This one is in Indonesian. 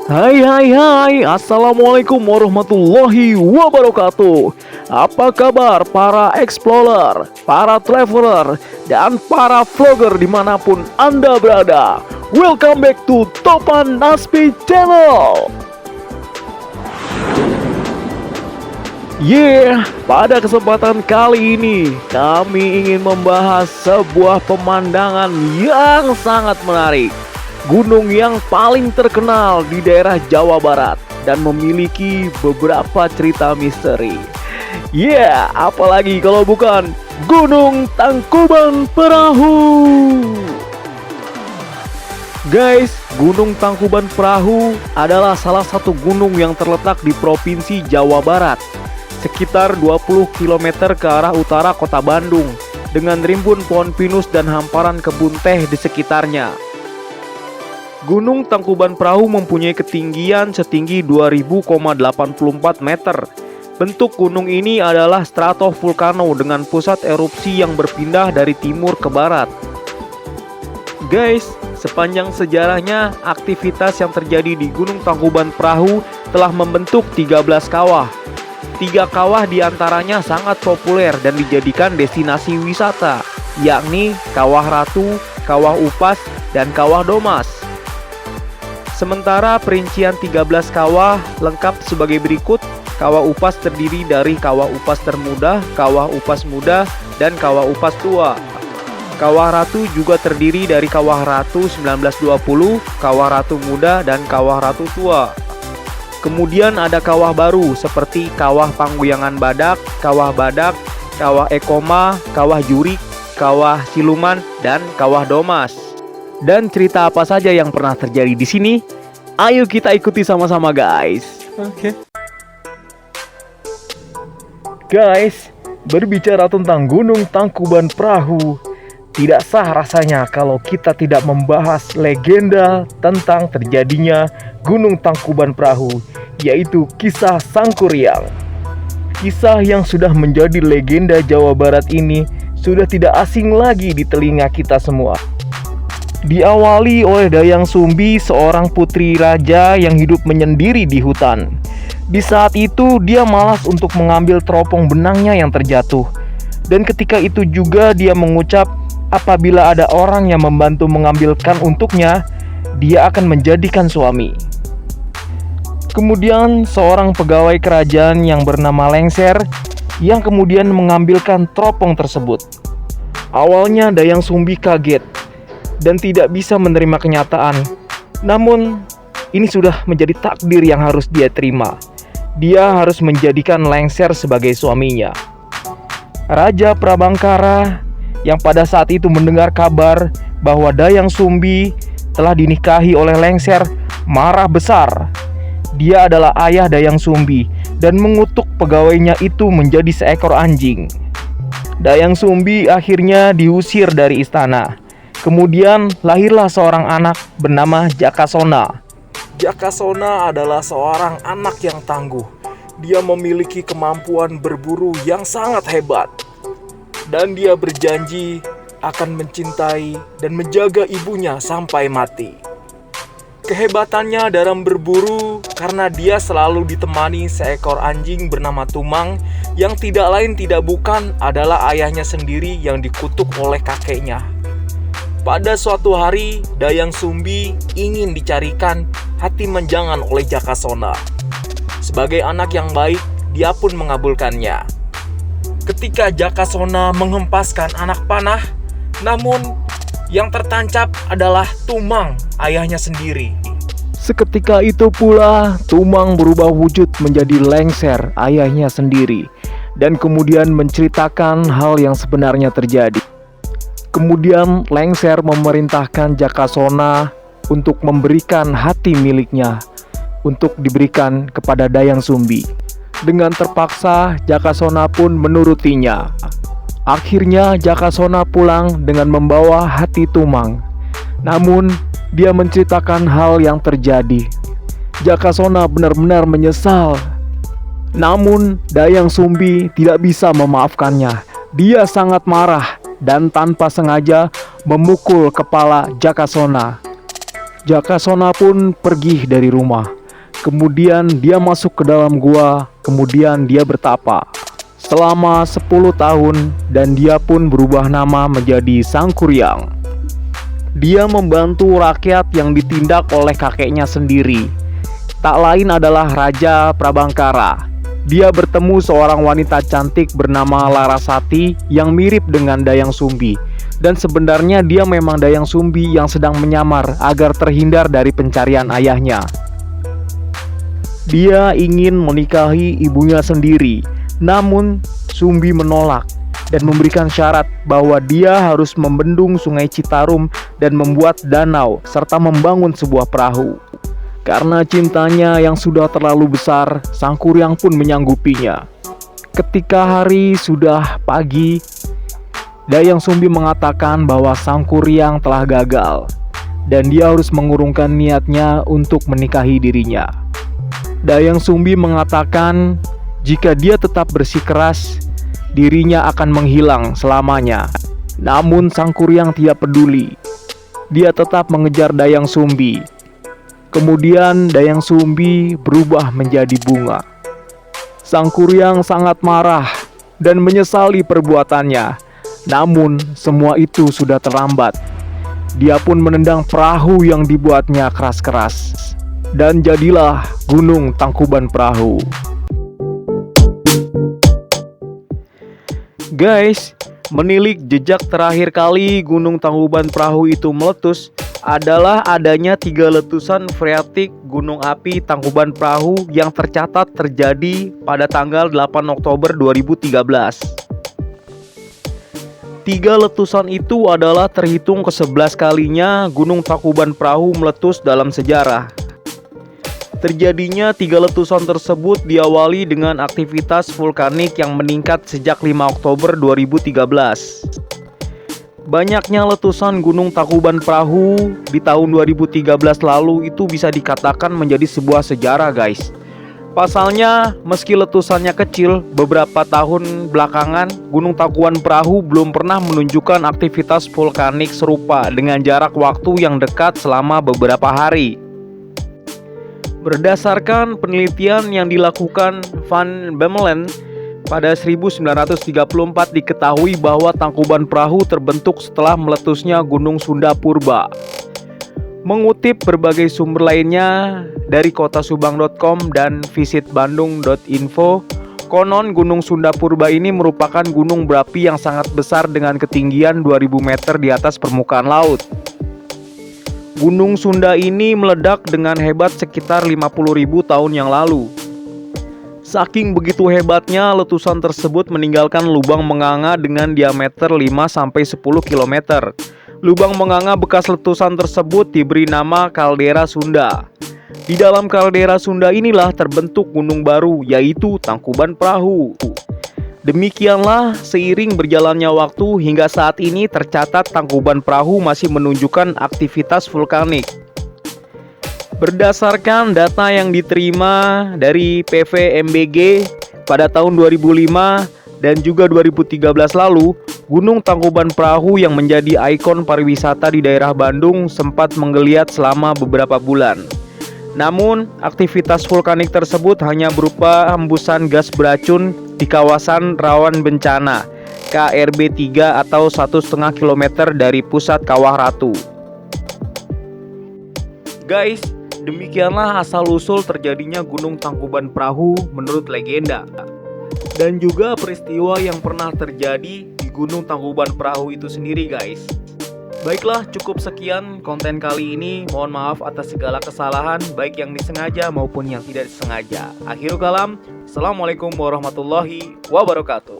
Hai hai hai, Assalamualaikum warahmatullahi wabarakatuh. Apa kabar para explorer, para traveler, dan para vlogger dimanapun Anda berada? Welcome back to Topan Naspi Channel. Pada kesempatan kali ini kami ingin membahas sebuah pemandangan yang sangat menarik. Gunung yang paling terkenal di daerah Jawa Barat dan memiliki beberapa cerita misteri. Apalagi kalau bukan Gunung Tangkuban Perahu. Guys, Gunung Tangkuban Perahu adalah salah satu gunung yang terletak di Provinsi Jawa Barat, sekitar 20 km ke arah utara kota Bandung, dengan rimbun pohon pinus dan hamparan kebun teh di sekitarnya. Gunung Tangkuban Perahu mempunyai ketinggian setinggi 2000,84 meter. Bentuk gunung ini adalah stratovulkano dengan pusat erupsi yang berpindah dari timur ke barat. Guys, sepanjang sejarahnya, aktivitas yang terjadi di Gunung Tangkuban Perahu telah membentuk 13 kawah. 3 kawah diantaranya sangat populer dan dijadikan destinasi wisata, yakni Kawah Ratu, Kawah Upas, dan Kawah Domas. Sementara perincian 13 kawah lengkap sebagai berikut. Kawah Upas terdiri dari Kawah Upas Termuda, Kawah Upas Muda, dan Kawah Upas Tua. Kawah Ratu juga terdiri dari Kawah Ratu 1920, Kawah Ratu Muda, dan Kawah Ratu Tua. Kemudian ada kawah baru seperti Kawah Pangguyangan Badak, Kawah Ekoma, Kawah Jurik, Kawah Siluman, dan Kawah Domas. Dan cerita apa saja yang pernah terjadi di sini? Ayo kita ikuti sama-sama, guys. Oke. Guys, berbicara tentang Gunung Tangkuban Perahu, tidak sah rasanya kalau kita tidak membahas legenda tentang terjadinya Gunung Tangkuban Perahu, yaitu kisah Sangkuriang. Kisah yang sudah menjadi legenda Jawa Barat ini sudah tidak asing lagi di telinga kita semua. Diawali oleh Dayang Sumbi, seorang putri raja yang hidup menyendiri di hutan. Di saat itu dia malas untuk mengambil teropong benangnya yang terjatuh. Dan ketika itu juga dia mengucap, apabila ada orang yang membantu mengambilkan untuknya, dia akan menjadikan suami. Kemudian seorang pegawai kerajaan yang bernama Lengser yang kemudian mengambilkan teropong tersebut. Awalnya Dayang Sumbi kaget dan tidak bisa menerima kenyataan. Namun ini sudah menjadi takdir yang harus dia terima. Dia harus menjadikan Lengser sebagai suaminya. Raja Prabangkara yang pada saat itu mendengar kabar bahwa Dayang Sumbi telah dinikahi oleh Lengser marah besar. Dia adalah ayah Dayang Sumbi dan mengutuk pegawainya itu menjadi seekor anjing. Dayang Sumbi akhirnya diusir dari istana. Kemudian lahirlah seorang anak bernama Jakasona. Jakasona adalah seorang anak yang tangguh. Dia memiliki kemampuan berburu yang sangat hebat. Dan dia berjanji akan mencintai dan menjaga ibunya sampai mati. Kehebatannya dalam berburu karena dia selalu ditemani seekor anjing bernama Tumang yang tidak lain tidak bukan adalah ayahnya sendiri yang dikutuk oleh kakeknya. Pada suatu hari, Dayang Sumbi ingin dicarikan hati menjangan oleh Jakasona. Sebagai anak yang baik, dia pun mengabulkannya. Ketika Jakasona menghempaskan anak panah, namun yang tertancap adalah Tumang, ayahnya sendiri. Seketika itu pula, Tumang berubah wujud menjadi Lengser, ayahnya sendiri, dan kemudian menceritakan hal yang sebenarnya terjadi. Kemudian Lengser memerintahkan Jakasona untuk memberikan hati miliknya untuk diberikan kepada Dayang Sumbi. Dengan terpaksa Jakasona pun menurutinya. Akhirnya Jakasona pulang dengan membawa hati Tumang. Namun dia menceritakan hal yang terjadi. Jakasona benar-benar menyesal. Namun Dayang Sumbi tidak bisa memaafkannya. Dia sangat marah dan tanpa sengaja memukul kepala Jakasona. Jakasona pun pergi dari rumah. Kemudian dia masuk ke dalam gua, kemudian dia bertapa selama 10 tahun dan dia pun berubah nama menjadi Sangkuriang. Dia membantu rakyat yang ditindak oleh kakeknya sendiri. Tak lain adalah Raja Prabangkara. Dia bertemu seorang wanita cantik bernama Larasati yang mirip dengan Dayang Sumbi. Dan sebenarnya dia memang Dayang Sumbi yang sedang menyamar agar terhindar dari pencarian ayahnya. Dia ingin menikahi ibunya sendiri, namun Sumbi menolak dan memberikan syarat bahwa dia harus membendung Sungai Citarum dan membuat danau serta membangun sebuah perahu. Karena cintanya yang sudah terlalu besar, Sangkuriang pun menyanggupinya. Ketika hari sudah pagi, Dayang Sumbi mengatakan bahwa Sangkuriang telah gagal dan dia harus mengurungkan niatnya untuk menikahi dirinya. Dayang Sumbi mengatakan jika dia tetap bersikeras, dirinya akan menghilang selamanya. Namun Sangkuriang tidak peduli. Dia tetap mengejar Dayang Sumbi. Kemudian Dayang Sumbi berubah menjadi bunga. Sangkuriang sangat marah dan menyesali perbuatannya. Namun semua itu sudah terlambat. Dia pun menendang perahu yang dibuatnya keras-keras. Dan jadilah Gunung Tangkuban Perahu. Guys, menilik jejak terakhir kali Gunung Tangkuban Perahu itu meletus adalah adanya 3 letusan freatik gunung api Tangkuban Perahu yang tercatat terjadi pada tanggal 8 Oktober 2013. 3 letusan itu adalah terhitung ke-11 kalinya Gunung Tangkuban Perahu meletus dalam sejarah. Terjadinya 3 letusan tersebut diawali dengan aktivitas vulkanik yang meningkat sejak 5 Oktober 2013. Banyaknya letusan Gunung Tangkuban Perahu di tahun 2013 lalu itu bisa dikatakan menjadi sebuah sejarah, guys. Pasalnya, meski letusannya kecil, beberapa tahun belakangan Gunung Tangkuban Perahu belum pernah menunjukkan aktivitas vulkanik serupa dengan jarak waktu yang dekat selama beberapa hari. Berdasarkan penelitian yang dilakukan Van Bemmelen pada 1934 diketahui bahwa Tangkuban Perahu terbentuk setelah meletusnya Gunung Sunda Purba. Mengutip berbagai sumber lainnya dari kotasubang.com dan visitbandung.info, konon Gunung Sunda Purba ini merupakan gunung berapi yang sangat besar dengan ketinggian 2000 meter di atas permukaan laut. Gunung Sunda ini meledak dengan hebat sekitar 50.000 tahun yang lalu. Saking begitu hebatnya, letusan tersebut meninggalkan lubang menganga dengan diameter 5-10 km. Lubang menganga bekas letusan tersebut diberi nama kaldera Sunda. Di dalam kaldera Sunda inilah terbentuk gunung baru, yaitu Tangkuban Perahu. Demikianlah, seiring berjalannya waktu hingga saat ini tercatat Tangkuban Perahu masih menunjukkan aktivitas vulkanik. Berdasarkan data yang diterima dari PVMBG pada tahun 2005 dan juga 2013 lalu, Gunung Tangkuban Perahu yang menjadi ikon pariwisata di daerah Bandung sempat menggeliat selama beberapa bulan. Namun, aktivitas vulkanik tersebut hanya berupa hembusan gas beracun di kawasan rawan bencana KRB 3 atau 1,5 km dari pusat Kawah Ratu. Guys, demikianlah asal-usul terjadinya Gunung Tangkuban Perahu menurut legenda. Dan juga peristiwa yang pernah terjadi di Gunung Tangkuban Perahu itu sendiri, guys. Baiklah, cukup sekian konten kali ini. Mohon maaf atas segala kesalahan, baik yang disengaja maupun yang tidak disengaja. Akhirul kalam, Assalamualaikum warahmatullahi wabarakatuh.